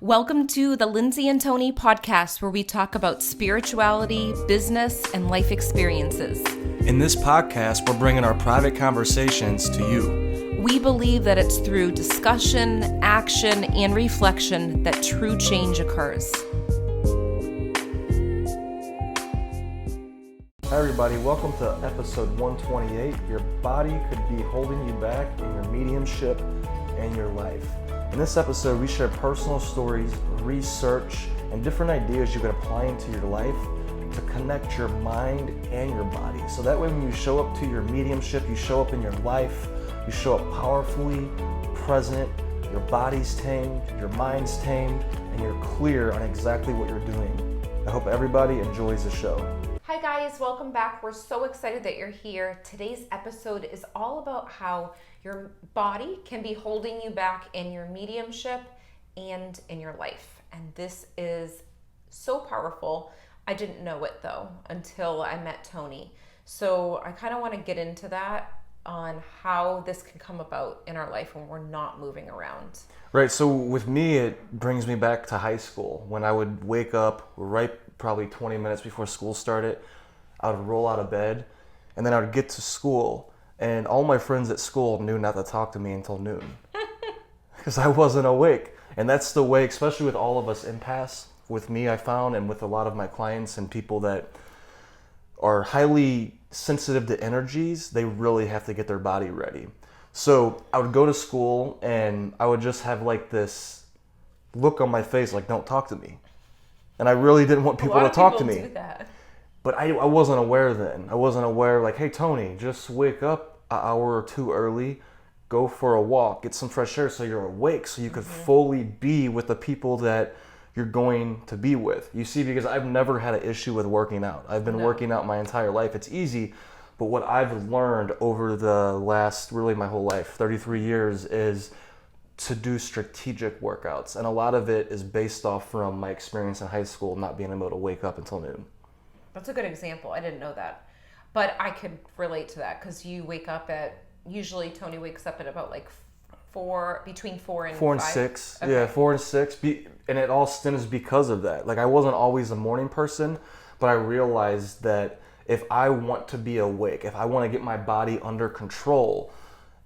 Welcome to the Lindsay and Tony podcast, where we talk about spirituality, business, and life experiences. In this podcast, we're bringing our private conversations to you. We believe that it's through discussion, action, and reflection that true change occurs. Hi everybody, welcome to episode 128. Your body could be holding you back in your mediumship and your life. In this episode, we share personal stories, research, and different ideas you can apply into your life to connect your mind and your body. So that way when you show up to your mediumship, you show up in your life, you show up powerfully, present, your body's tamed, your mind's tamed, and you're clear on exactly what you're doing. I hope everybody enjoys the show. Hi guys, welcome back. We're so excited that you're here. Today's episode is all about how your body can be holding you back in your mediumship and in your life. And this is so powerful. I didn't know it though until I met Tony. So I kind of want to get into that on how this can come about in our life when we're not moving around. Right, so with me, it brings me back to high school when I would wake up right probably 20 minutes before school started. I would roll out of bed and then I would get to school, and all my friends at school knew not to talk to me until noon because I wasn't awake. And that's the way, especially with all of us empaths, with me I found, and with a lot of my clients and people that are highly sensitive to energies, they really have to get their body ready. So I would go to school and I would just have like this look on my face like, don't talk to me. And I really didn't want people to talk to me. Do that. But I wasn't aware then. I wasn't aware like, hey Tony, just wake up an hour or two early, go for a walk, get some fresh air so you're awake, so you could fully be with the people that you're going to be with. You see, because I've never had an issue with working out. I've been working out my entire life. It's easy. But what I've learned over the last, really my whole life, 33 years, is to do strategic workouts. And a lot of it is based off from my experience in high school, not being able to wake up until noon. That's a good example. I didn't know that. But I could relate to that because you wake up at, usually Tony wakes up at about like between 4 and 4 and 5. 6. Okay. Yeah, 4 and 6. And it all stems because of that. Like I wasn't always a morning person, but I realized that if I want to be awake, if I want to get my body under control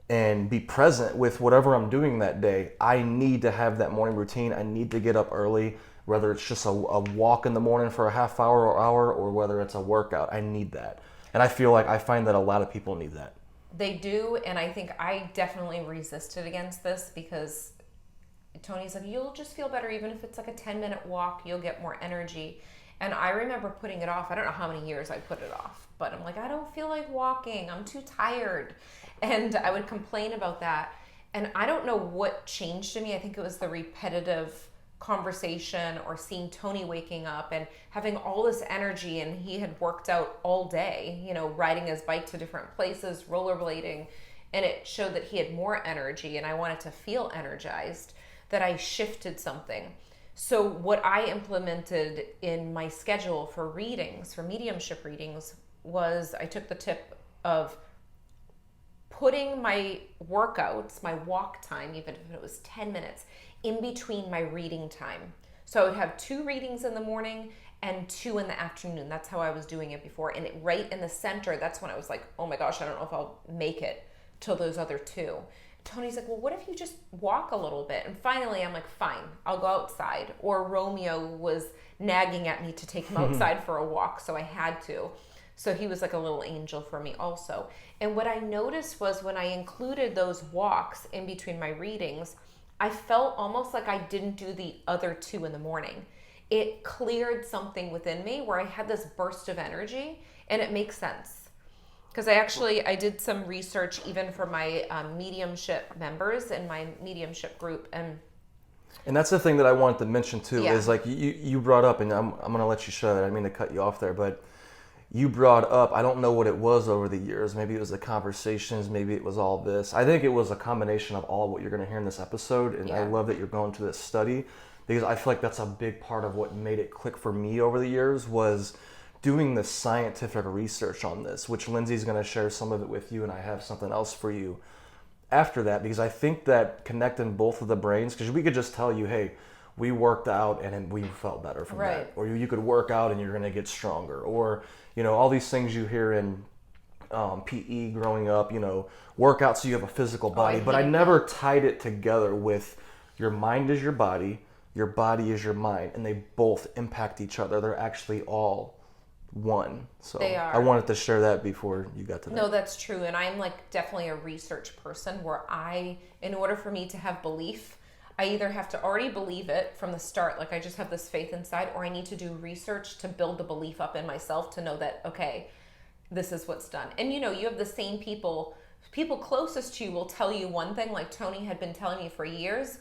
and be present with whatever I'm doing that day, I need to have that morning routine. I need to get up early, whether it's just a walk in the morning for a half hour or hour, or whether it's a workout. I need that. And I feel like I find that a lot of people need that. They do, and I think I definitely resisted against this because Tony's like, you'll just feel better even if it's like a 10-minute walk, you'll get more energy. And I remember putting it off. I don't know how many years I put it off, but I'm like, I don't feel like walking. I'm too tired. And I would complain about that. And I don't know what changed in me. I think it was the repetitive conversation or seeing Tony waking up and having all this energy, and he had worked out all day, riding his bike to different places, rollerblading, and it showed that he had more energy and I wanted to feel energized, that I shifted something. So what I implemented in my schedule for readings, for mediumship readings, was I took the tip of putting my workouts, my walk time, even if it was 10 minutes, in between my reading time. So I would have 2 readings in the morning and 2 in the afternoon. That's how I was doing it before. And right in the center, that's when I was like, oh my gosh, I don't know if I'll make it till those other 2. Tony's like, well, what if you just walk a little bit? And finally, I'm like, fine, I'll go outside. Or Romeo was nagging at me to take him outside for a walk, so I had to. So he was like a little angel for me also. And what I noticed was when I included those walks in between my readings, I felt almost like I didn't do the other 2 in the morning. It cleared something within me where I had this burst of energy, and it makes sense. Because I did some research even for my mediumship members in my mediumship group. And that's the thing that I wanted to mention too, is like you brought up, and I'm going to let you share that. I didn't mean to cut you off there, but you brought up, I don't know what it was over the years. Maybe it was the conversations, maybe it was all this. I think it was a combination of all of what you're going to hear in this episode. And I love that you're going to this study, because I feel like that's a big part of what made it click for me over the years, was doing the scientific research on this, which Lindsay's going to share some of it with you, and I have something else for you after that, because I think that connecting both of the brains, because we could just tell you, hey, we worked out and then we felt better from Right. that. Or you could work out and you're going to get stronger. Or, all these things you hear in PE growing up, work out so you have a physical body. But I never tied it together with your mind is your body is your mind, and they both impact each other. They're actually all one. So They are. I wanted to share that before you got to that. No, that's true. And I'm like definitely a research person where in order for me to have belief, I either have to already believe it from the start, like I just have this faith inside, or I need to do research to build the belief up in myself to know that, okay, this is what's done. And you have the same people closest to you will tell you one thing, like Tony had been telling me for years,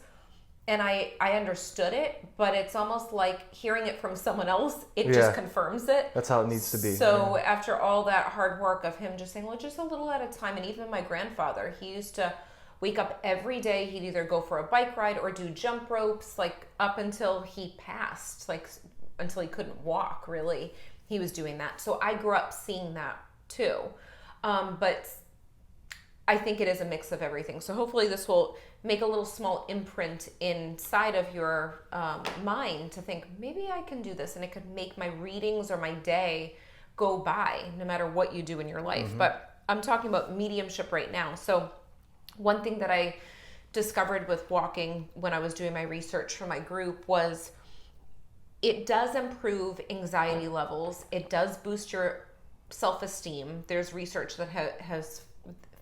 and I understood it, but it's almost like hearing it from someone else, it just confirms it. That's how it needs to be. So after all that hard work of him just saying, well, just a little at a time, and even my grandfather, he used to wake up every day, he'd either go for a bike ride or do jump ropes, like up until he passed, like until he couldn't walk, really. He was doing that. So I grew up seeing that too. But I think it is a mix of everything. So hopefully this will make a little small imprint inside of your mind to think, maybe I can do this, and it could make my readings or my day go by no matter what you do in your life. But I'm talking about mediumship right now. So one thing that I discovered with walking when I was doing my research for my group was it does improve anxiety levels. It does boost your self-esteem. There's research that has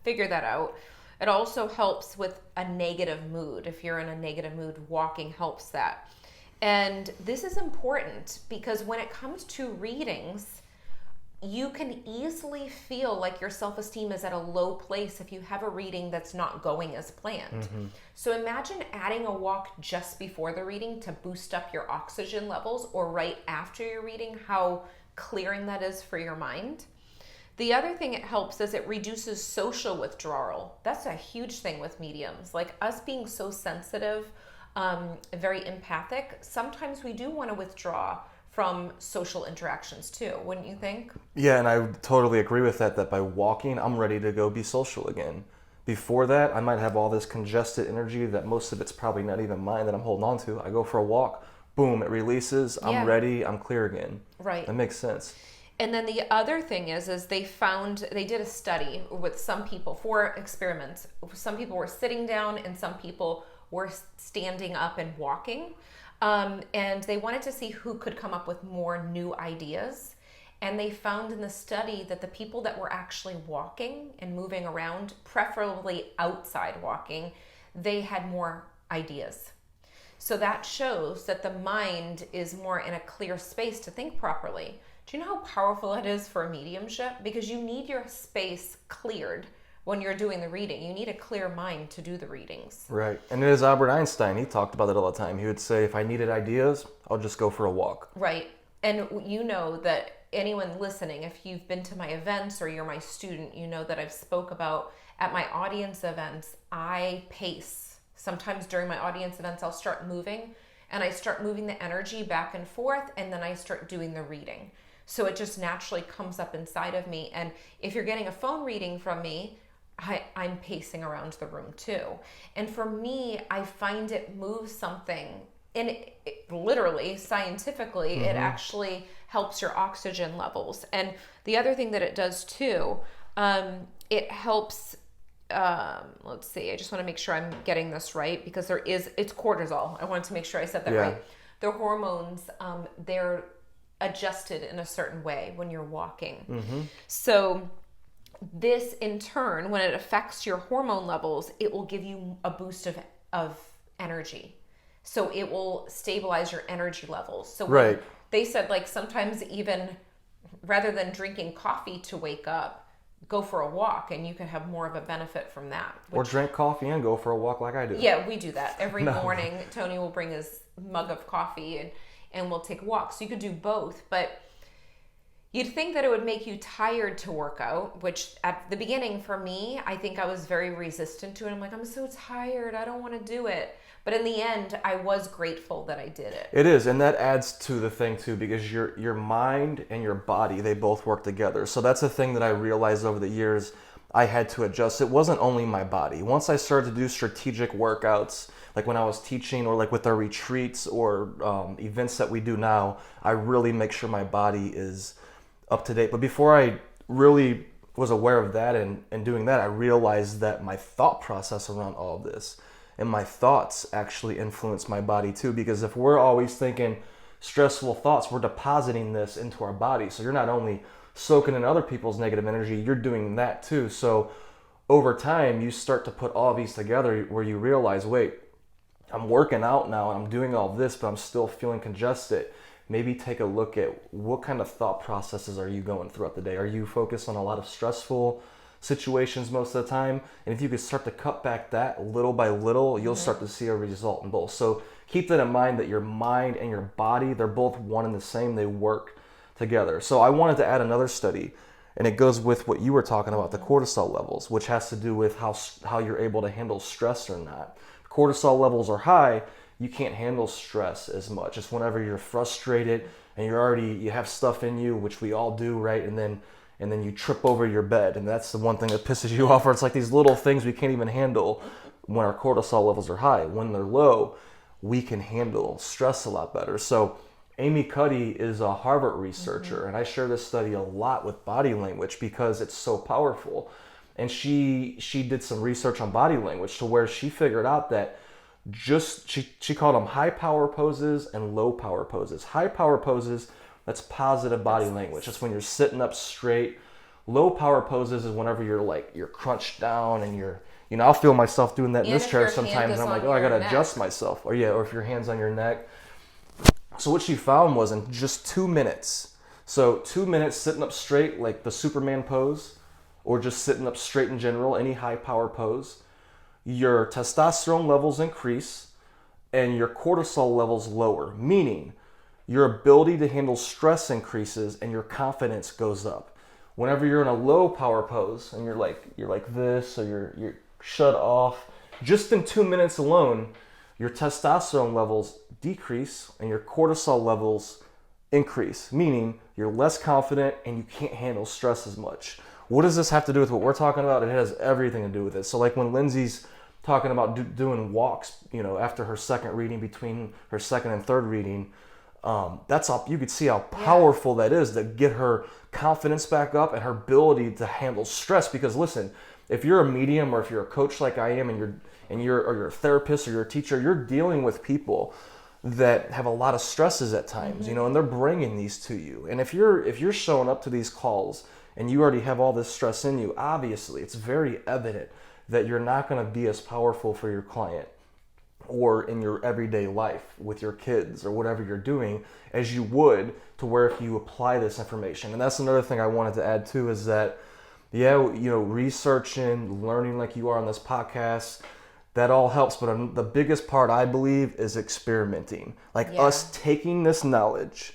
figured that out. It also helps with a negative mood. If you're in a negative mood, walking helps that. And this is important because when it comes to readings, you can easily feel like your self-esteem is at a low place if you have a reading that's not going as planned. So imagine adding a walk just before the reading to boost up your oxygen levels, or right after your reading, how clearing that is for your mind. The other thing it helps is it reduces social withdrawal. That's a huge thing with mediums. Like us being so sensitive, very empathic, sometimes we do want to withdraw from social interactions too, wouldn't you think? Yeah, and I totally agree with that by walking, I'm ready to go be social again. Before that, I might have all this congested energy that most of it's probably not even mine that I'm holding on to. I go for a walk, boom, it releases, I'm ready, I'm clear again. Right. That makes sense. And then the other thing is they did a study with some people for experiments. Some people were sitting down and some people were standing up and walking. And they wanted to see who could come up with more new ideas. And they found in the study that the people that were actually walking and moving around, preferably outside walking, they had more ideas. So that shows that the mind is more in a clear space to think properly. Do you know how powerful it is for mediumship? Because you need your space cleared when you're doing the reading. You need a clear mind to do the readings. Right. And it is Albert Einstein. He talked about it all the time. He would say, if I needed ideas, I'll just go for a walk. Right. And you know that anyone listening, if you've been to my events or you're my student, you know that I've spoke about at my audience events, I pace. Sometimes during my audience events, I'll start moving and I start moving the energy back and forth, and then I start doing the reading. So it just naturally comes up inside of me. And if you're getting a phone reading from me, I'm pacing around the room too. And for me, I find it moves something. And it literally, scientifically, it actually helps your oxygen levels. And the other thing that it does too, it helps, let's see, I just want to make sure I'm getting this right, because it's cortisol. I wanted to make sure I said that right. The hormones, they're adjusted in a certain way when you're walking. So this in turn, when it affects your hormone levels, it will give you a boost of energy. So it will stabilize your energy levels. So when they said, like, sometimes even rather than drinking coffee to wake up, go for a walk and you can have more of a benefit from that. Or drink coffee and go for a walk like I do. Yeah, we do that. Every morning, Tony will bring his mug of coffee and we'll take walks. So you could do both, but you'd think that it would make you tired to work out, which at the beginning for me, I think I was very resistant to it. I'm like, I'm so tired, I don't want to do it. But in the end, I was grateful that I did it. It is, and that adds to the thing too, because your mind and your body, they both work together. So that's a thing that I realized over the years I had to adjust. It wasn't only my body. Once I started to do strategic workouts, like when I was teaching, or like with our retreats or events that we do now, I really make sure my body is up to date. But before I really was aware of that and doing that, I realized that my thought process around all of this and my thoughts actually influence my body too. Because if we're always thinking stressful thoughts, we're depositing this into our body. So you're not only soaking in other people's negative energy, you're doing that too. So over time, you start to put all these together where you realize, wait, I'm working out now and I'm doing all this, but I'm still feeling congested. Maybe take a look at what kind of thought processes are you going throughout the day. Are you focused on a lot of stressful situations most of the time? And if you could start to cut back that little by little, you'll start to see a result in both. So keep that in mind, that your mind and your body, they're both one and the same. They work together. So I wanted to add another study, and it goes with what you were talking about, the cortisol levels, which has to do with how you're able to handle stress or not. If cortisol levels are high, you can't handle stress as much. It's whenever you're frustrated and you have stuff in you, which we all do, right? And then you trip over your bed, and that's the one thing that pisses you off. Or it's like these little things we can't even handle when our cortisol levels are high. When they're low, we can handle stress a lot better. So Amy Cuddy is a Harvard researcher, and I share this study a lot with body language because it's so powerful. And she did some research on body language to where she figured out that she called them high power poses and low power poses. High power poses, that's positive body language. That's when you're sitting up straight. Low power poses is whenever you're crunched down and I'll feel myself doing that in this chair sometimes, and I'm like, oh, I gotta adjust myself. Or if your hand's on your neck. So what she found was in just 2 minutes, so 2 minutes sitting up straight, like the Superman pose, or just sitting up straight in general, any high power pose, your testosterone levels increase and your cortisol levels lower, meaning your ability to handle stress increases and your confidence goes up. Whenever you're in a low power pose and you're like this, or you're shut off, just in 2 minutes alone, your testosterone levels decrease and your cortisol levels increase, meaning you're less confident and you can't handle stress as much. What does this have to do with what we're talking about? It has everything to do with it. So like when Lindsay's talking about doing walks, after her second reading, between her second and third reading, that's all. You could see how powerful that is to get her confidence back up and her ability to handle stress. Because listen, if you're a medium or if you're a coach like I am, and you're a therapist or you're a teacher, you're dealing with people that have a lot of stresses at times, and they're bringing these to you. And if you're showing up to these calls and you already have all this stress in you, obviously it's very evident that you're not going to be as powerful for your client or in your everyday life with your kids or whatever you're doing as you would to where if you apply this information. And that's another thing I wanted to add too, is that researching, learning like you are on this podcast, that all helps. But the biggest part, I believe, is experimenting. Us taking this knowledge,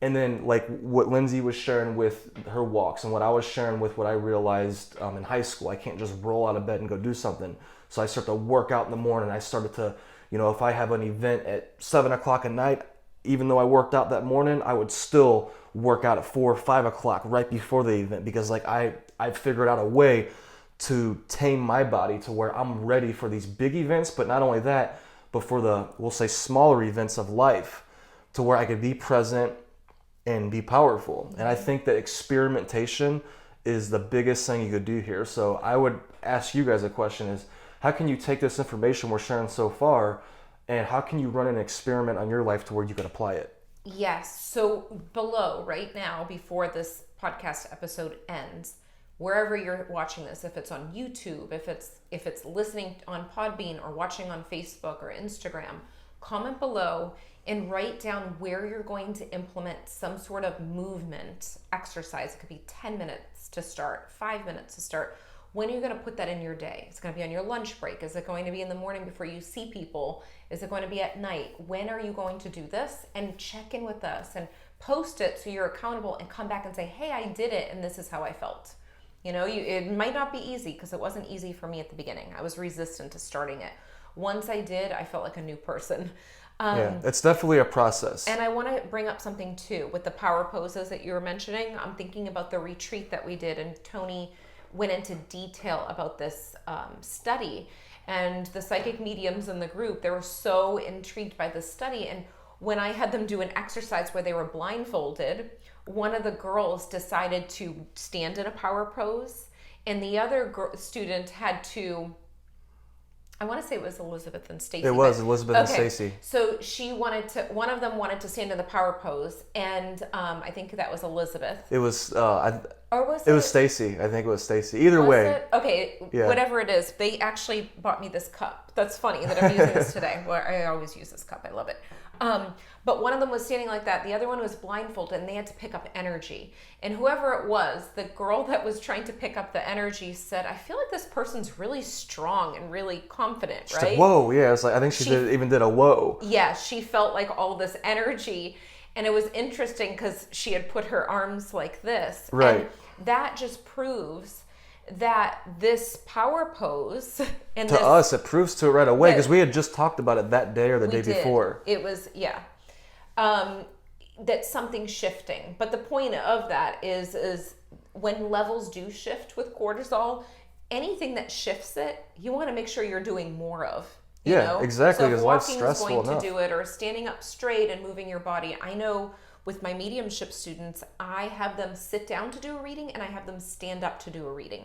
and then like what Lindsay was sharing with her walks and what I was sharing with what I realized in high school. I can't just roll out of bed and go do something. So I start to work out in the morning. I started to, if I have an event at 7 o'clock at night, even though I worked out that morning, I would still work out at 4 or 5 o'clock right before the event, because I figured out a way to tame my body to where I'm ready for these big events, but not only that, but for the, we'll say, smaller events of life, to where I could be present and be powerful. And I think that experimentation is the biggest thing you could do here. So I would ask you guys a question is, how can you take this information we're sharing so far, and how can you run an experiment on your life to where you can apply it? Yes. So below right now, before this podcast episode ends, wherever you're watching this, if it's on YouTube, if it's listening on Podbean or watching on Facebook or Instagram, comment below and write down where you're going to implement some sort of movement exercise. It could be 10 minutes to start, 5 minutes to start. When are you going to put that in your day? It's going to be on your lunch break. Is it going to be in the morning before you see people? Is it going to be at night? When are you going to do this? And check in with us and post it so you're accountable, and come back and say, hey, I did it and this is how I felt. It might not be easy, because it wasn't easy for me at the beginning. I was resistant to starting it. Once I did, I felt like a new person. It's definitely a process. And I want to bring up something too with the power poses that you were mentioning. I'm thinking about the retreat that we did, and Tony went into detail about this study. And the psychic mediums in the group, they were so intrigued by this study. And when I had them do an exercise where they were blindfolded, one of the girls decided to stand in a power pose, and the other student had to, I want to say it was Elizabeth and Stacy. It was Elizabeth and Stacy. So one of them wanted to stand in the power pose, and I think that was Elizabeth. It was, It was Stacy. I think it was Stacy. Either way. Okay, yeah. Whatever it is, they actually bought me this cup. That's funny that I'm using this today. Well, I always use this cup. I love it. But one of them was standing like that. The other one was blindfolded, and they had to pick up energy. And whoever it was, the girl that was trying to pick up the energy said, I feel like this person's really strong and really confident, She's right? like, whoa, yeah. It's like, I think she even did a whoa. Yeah, she felt like all this energy. And it was interesting because she had put her arms like this. Right. And that just proves that this power pose and to us, it proves to it right away because we had just talked about it that day or the day before. It was, that something's shifting. But the point of that is when levels do shift with cortisol, anything that shifts it, you want to make sure you're doing more of. You know? Exactly. So if life's walking stressful is going enough. to do it, or standing up straight and moving your body. I know with my mediumship students, I have them sit down to do a reading and I have them stand up to do a reading.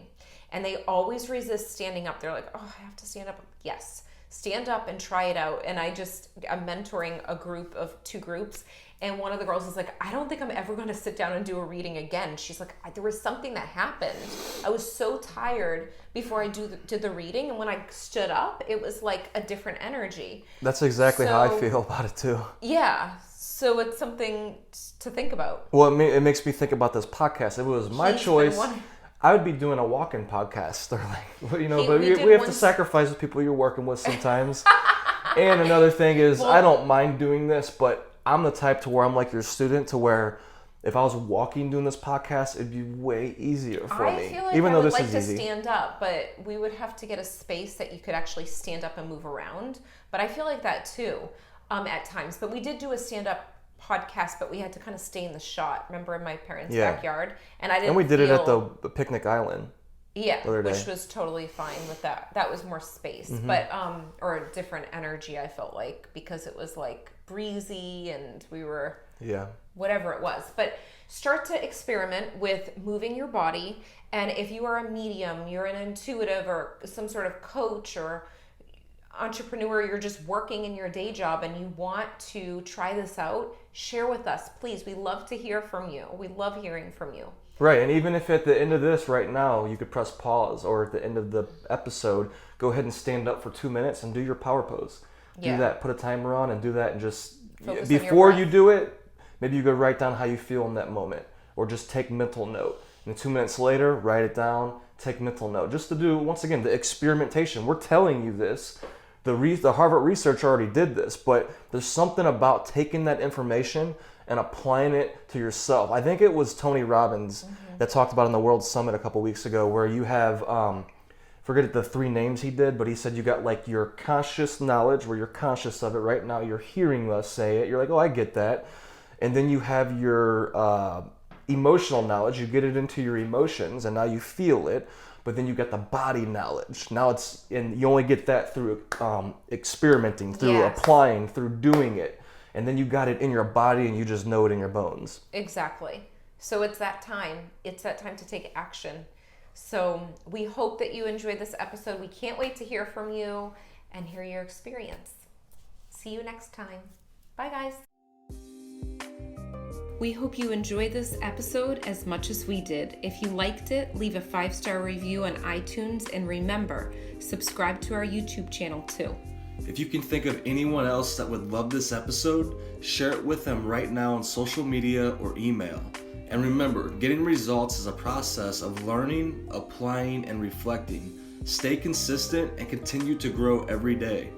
And they always resist standing up. They're like, oh, I have to stand up. Yes, stand up and try it out. And I'm mentoring a group of 2 groups. And one of the girls is like, I don't think I'm ever going to sit down and do a reading again. She's like, there was something that happened. I was so tired before I did the reading. And when I stood up, it was like a different energy. That's exactly how I feel about it too. Yeah. So it's something to think about. Well, it makes me think about this podcast. If it was my choice, I would be doing a walk-in podcast. Or like, but we have to sacrifice the people you're working with sometimes. And another thing is, I don't mind doing this, but I'm the type to where I'm like your student to where if I was walking doing this podcast, it'd be way easier for me. I feel like even though I would this like is to easy. stand up, but we would have to get a space that you could actually stand up and move around. But I feel like that too at times. But we did do a stand-up podcast, but we had to kind of stay in the shot. Remember in my parents' backyard? And I didn't. And we did it at the picnic island. Yeah, which was totally fine with that. That was more space, but or a different energy. I felt like because it was like breezy and we were whatever it was. But start to experiment with moving your body. And if you are a medium, you're an intuitive or some sort of coach or entrepreneur, you're just working in your day job and you want to try this out, share with us, please. We love to hear from you. We love hearing from you. Right, and even if at the end of this right now you could press pause, or at the end of the episode, go ahead and stand up for 2 minutes and do your power pose. Do that, put a timer on and do that, and just focus before you do it, maybe you could write down how you feel in that moment, or just take mental note. And 2 minutes later, write it down, take mental note. Just to do, once again, the experimentation. We're telling you this. The Harvard research already did this, but there's something about taking that information and applying it to yourself. I think it was Tony Robbins that talked about in the World Summit a couple weeks ago, where you have, forget the 3 names he did, but he said you got like your conscious knowledge, where you're conscious of it right now, you're hearing us say it, you're like, oh, I get that. And then you have your emotional knowledge, you get it into your emotions, and now you feel it. But then you get the body knowledge. Now and you only get that through experimenting, through applying, through doing it. And then you got it in your body and you just know it in your bones. Exactly. So it's that time. It's that time to take action. So we hope that you enjoyed this episode. We can't wait to hear from you and hear your experience. See you next time. Bye, guys. We hope you enjoyed this episode as much as we did. If you liked it, leave a 5-star review on iTunes, and remember, subscribe to our YouTube channel too. If you can think of anyone else that would love this episode, share it with them right now on social media or email. And remember, getting results is a process of learning, applying, and reflecting. Stay consistent and continue to grow every day.